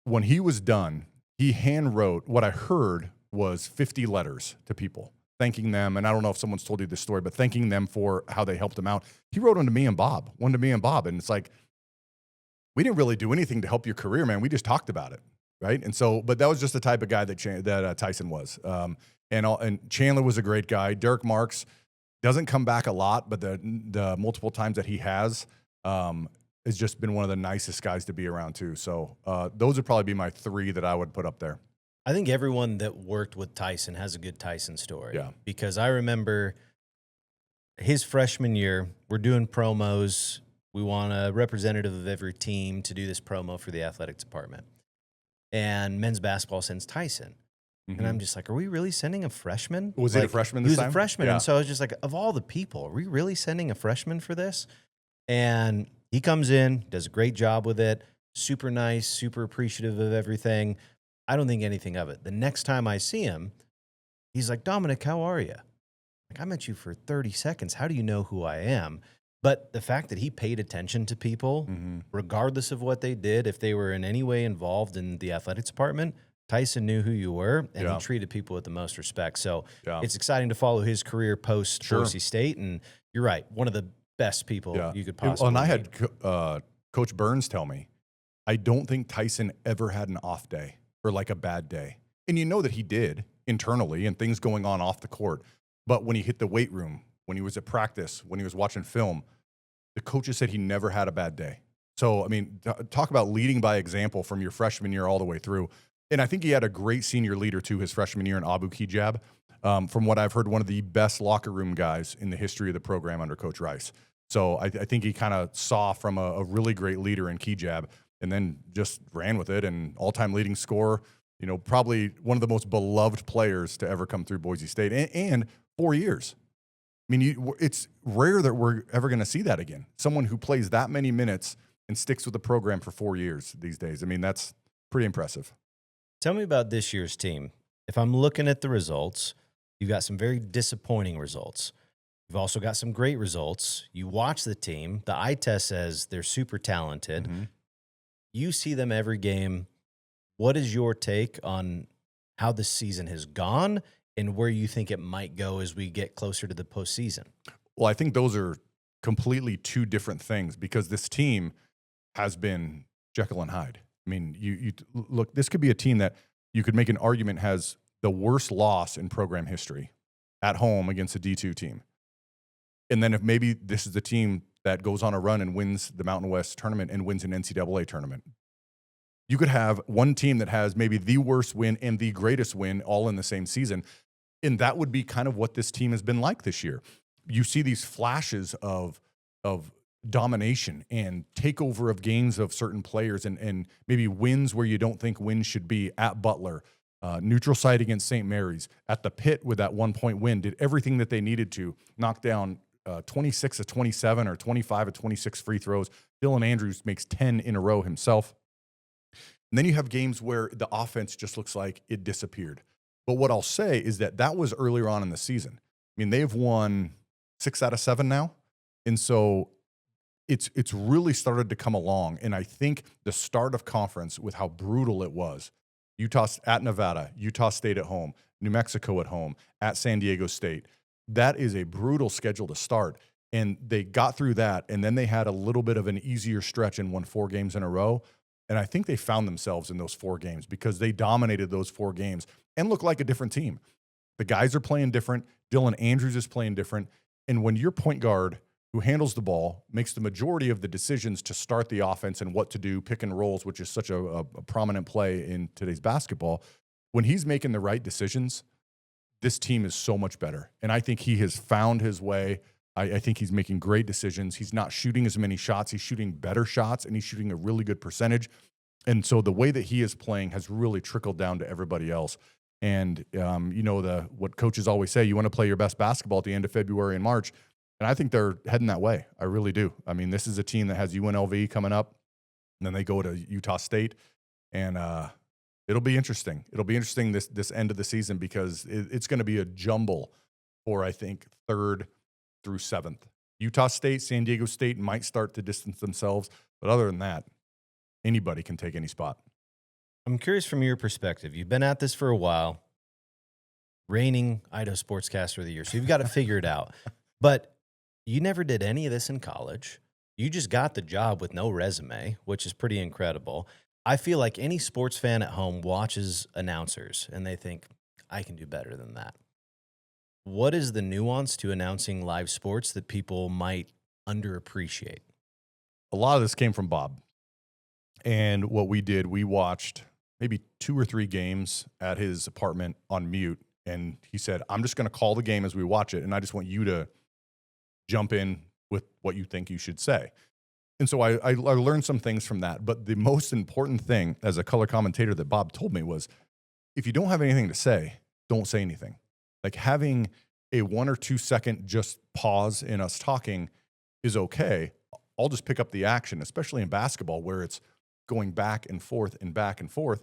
S2: When he was done, he hand wrote, what I heard was 50 letters to people, thanking them. And I don't know if someone's told you this story, but thanking them for how they helped him out. He wrote one to me and Bob. And it's like, we didn't really do anything to help your career, man. We just talked about it, right? And so, but that was just the type of guy that Tyson was. And Chandler was a great guy. Derek Marks doesn't come back a lot, but the multiple times that he has just been one of the nicest guys to be around too. So those would probably be my three that I would put up there.
S1: I think everyone that worked with Tyson has a good Tyson story.
S2: Yeah.
S1: Because I remember his freshman year, we're doing promos. We want a representative of every team to do this promo for the athletics department. And men's basketball sends Tyson. Mm-hmm. And I'm just like, are we really sending a freshman?
S2: Was he a freshman this time?
S1: He was a freshman.
S2: Yeah.
S1: And so I was just like, of all the people, are we really sending a freshman for this? And he comes in, does a great job with it, super nice, super appreciative of everything. I don't think anything of it. The next time I see him, he's like, Dominic, how are you? Like, I met you for 30 seconds. How do you know who I am? But the fact that he paid attention to people, regardless of what they did, if they were in any way involved in the athletics department, Tyson knew who you were, and he treated people with the most respect. So it's exciting to follow his career post Boise State. And you're right, one of the best people you could possibly
S2: And I
S1: meet.
S2: had Coach Burns tell me, I don't think Tyson ever had an off day or like a bad day. And you know that he did internally and things going on off the court. But when he hit the weight room, when he was at practice, when he was watching film, the coaches said he never had a bad day. So, I mean, talk about leading by example from your freshman year all the way through. And I think he had a great senior leader, too, his freshman year in Abu Kijab. From what I've heard, one of the best locker room guys in the history of the program under Coach Rice. So I think he kind of saw from a really great leader in Kijab and then just ran with it. And all-time leading scorer, you know, probably one of the most beloved players to ever come through Boise State. And 4 years. I mean, it's rare that we're ever going to see that again. Someone who plays that many minutes and sticks with the program for 4 years these days. I mean, that's pretty impressive.
S1: Tell me about this year's team. If I'm looking at the results, you've got some very disappointing results. You've also got some great results. You watch the team. The eye test says they're super talented. Mm-hmm. You see them every game. What is your take on how the season has gone and where you think it might go as we get closer to the postseason?
S2: Well, I think those are completely two different things because this team has been Jekyll and Hyde. I mean, you look, this could be a team that you could make an argument has the worst loss in program history at home against a D2 team. And then if maybe this is the team that goes on a run and wins the Mountain West tournament and wins an NCAA tournament. You could have one team that has maybe the worst win and the greatest win all in the same season. And that would be kind of what this team has been like this year. You see these flashes of domination and takeover of games of certain players and maybe wins where you don't think wins should be at Butler, neutral site against St. Mary's, at the Pit with that 1-point win, did everything that they needed to, knock down 26 of 27 or 25 of 26 free throws. Dylan Andrews makes 10 in a row himself. And then you have games where the offense just looks like it disappeared. But what I'll say is that was earlier on in the season. I mean, they've won 6 out of 7 now. And so it's really started to come along. And I think the start of conference with how brutal it was, Utah at Nevada, Utah State at home, New Mexico at home, at San Diego State, that is a brutal schedule to start. And they got through that, and then they had a little bit of an easier stretch and won 4 games in a row. And I think they found themselves in those 4 games because they dominated those 4 games and looked like a different team. The guys are playing different. Dylan Andrews is playing different. And when your point guard who handles the ball makes the majority of the decisions to start the offense and what to do, pick and rolls, which is such a prominent play in today's basketball, when he's making the right decisions, this team is so much better. And I think he has found his way. I think he's making great decisions. He's not shooting as many shots. He's shooting better shots, and he's shooting a really good percentage. And so the way that he is playing has really trickled down to everybody else. And, what coaches always say, you want to play your best basketball at the end of February and March. And I think they're heading that way. I really do. I mean, this is a team that has UNLV coming up, and then they go to Utah State. And it'll be interesting. It'll be interesting this end of the season because it's going to be a jumble for, I think, 3rd through 7th. Utah State, San Diego State might start to distance themselves. But other than that, anybody can take any spot.
S1: I'm curious from your perspective. You've been at this for a while, reigning Idaho Sportscaster of the Year, so you've got to figure it out. But you never did any of this in college. You just got the job with no resume, which is pretty incredible. I feel like any sports fan at home watches announcers, and they think, I can do better than that. What is the nuance to announcing live sports that people might underappreciate?
S2: A lot of this came from Bob. And what we did, we watched maybe 2 or 3 games at his apartment on mute. And he said, I'm just going to call the game as we watch it. And I just want you to jump in with what you think you should say. And so I learned some things from that. But the most important thing as a color commentator that Bob told me was, if you don't have anything to say, don't say anything. Like having a 1 or 2 second just pause in us talking is okay. I'll just pick up the action, especially in basketball where it's going back and forth and back and forth.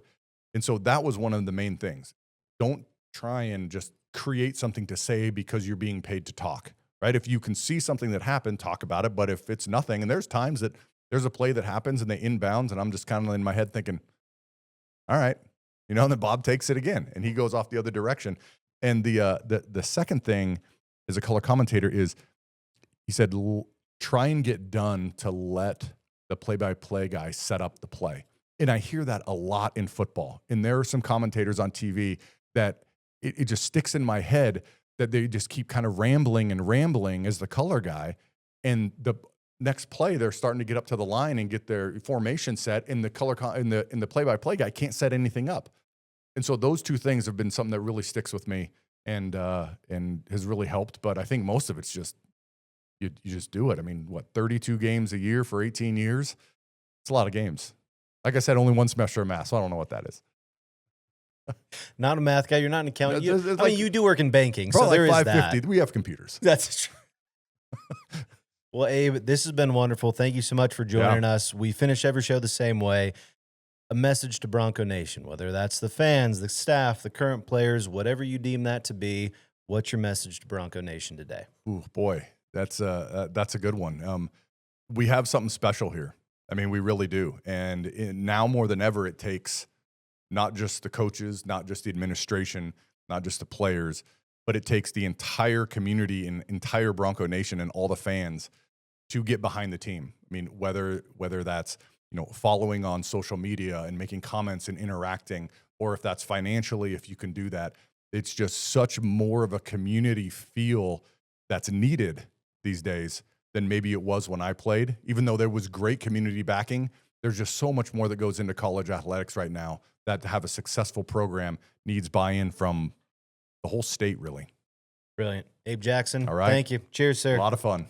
S2: And so that was one of the main things. Don't try and just create something to say because you're being paid to talk, right? If you can see something that happened, talk about it. But if it's nothing, and there's times that there's a play that happens and they inbounds and I'm just kind of in my head thinking, all right, and then Bob takes it again and he goes off the other direction. And the second thing as a color commentator is he said, try and get done to let the play-by-play guy set up the play. And I hear that a lot in football. And there are some commentators on TV that it just sticks in my head that they just keep kind of rambling as the color guy. And the next play, they're starting to get up to the line and get their formation set, and the the play-by-play guy can't set anything up. And so those 2 things have been something that really sticks with me and has really helped. But I think most of it's just you just do it. I mean, 32 games a year for 18 years? It's a lot of games. Like I said, only 1 semester of math, so I don't know what that is.
S1: Not a math guy. You're not an accountant. You do work in banking, so
S2: like
S1: there is
S2: 550.
S1: that.
S2: We have computers.
S1: That's true. Well, Abe, this has been wonderful. Thank you so much for joining us. We finish every show the same way. A message to Bronco Nation, whether that's the fans, the staff, the current players, whatever you deem that to be. What's your message to Bronco Nation today?
S2: Ooh, boy, that's a good one. We have something special here. I mean, we really do. And now more than ever, it takes not just the coaches, not just the administration, not just the players, but it takes the entire community and entire Bronco Nation and all the fans to get behind the team. I mean, whether that's following on social media and making comments and interacting, or if that's financially, if you can do that, it's just such more of a community feel that's needed these days than maybe it was when I played. Even though there was great community backing, there's just so much more that goes into college athletics right now that to have a successful program needs buy-in from the whole state, really.
S1: Brilliant. Abe Jackson,
S2: all right.
S1: Thank you. Cheers, sir.
S2: A lot of fun.